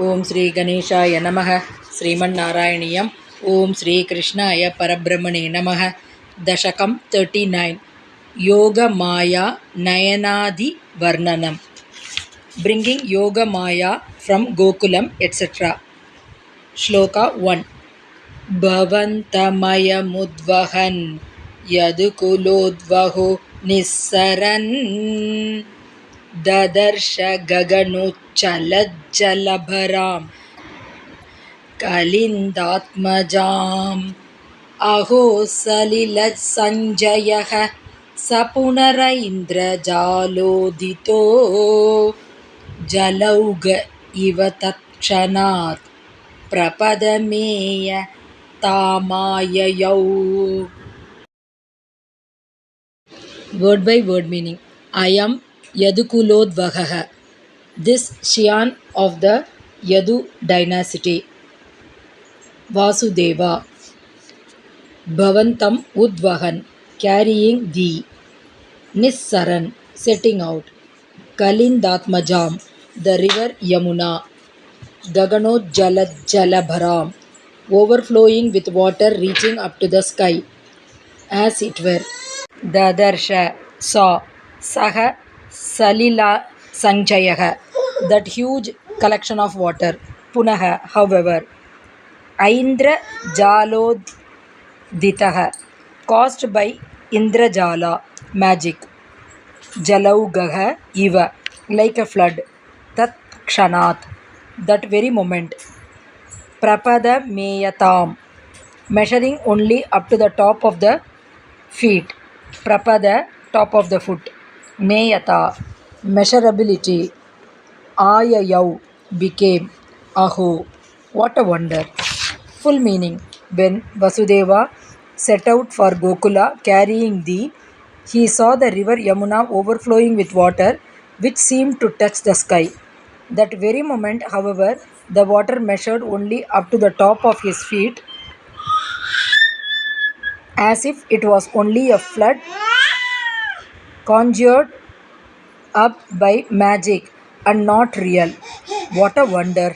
ஓம் ஸ்ரீ கணேஷாய நமக. ஸ்ரீமன்னாராயணியம். ஓம் ஸ்ரீ கிருஷ்ணாய பரபிரம்மணே நமக. தசகம் 39. யோக மாயா நயனாதி வர்ணனம். Bringing Yoga Maya from Gokulam, etc. Shloka 1. Bhavantamayamudvahan yadukulodvaho nissaran dadarsha gaganocchalajjalabharam kalindatmajam aho salilaj sapunara indrajalodito jalauga iva takshanat prapadameya tamayayau. Word by word meaning. I am Yadukulodvagaha, this Shian of the Yadu dynasty. Vasudeva. Bhavantam Udvahan, carrying thee. Nissaran, setting out. Kalindatmajam, the river Yamuna. Gaganojjalabharam, overflowing with water reaching up to the sky, as it were. Dadarsha, saw. Saha Salila Sanjayaha, that huge collection of water. Punaha, however. Aindra Jaloditaha, caused by Indrajala, magic. Jalaugaha Iva, like a flood. Tat Kshanat, that very moment. Prapada Meyatam, measuring only up to the top of the feet. Prapada, top of the foot. Meyata, measurability. Ayayau, became. Aho, what a wonder. Full meaning. When Vasudeva set out for Gokula carrying thee, he saw the river Yamuna overflowing with water which seemed to touch the sky. That very moment, however, the water measured only up to the top of his feet, as if it was only a flood conjured up by magic and not real. What a wonder!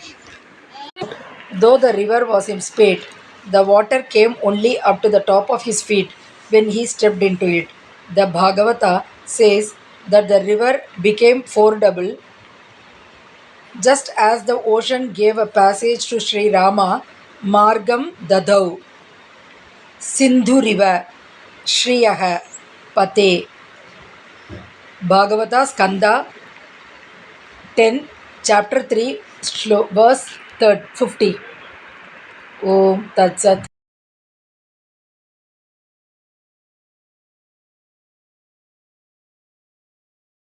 Though the river was in spate, the water came only up to the top of his feet when he stepped into it. The Bhagavata says that the river became fordable just as the ocean gave a passage to Sri Rama. Margam Dadau Sindhuriva Shriyaha Pate. Bhagavata Skanda 10, chapter 3, verse 50. Om Tat Sat.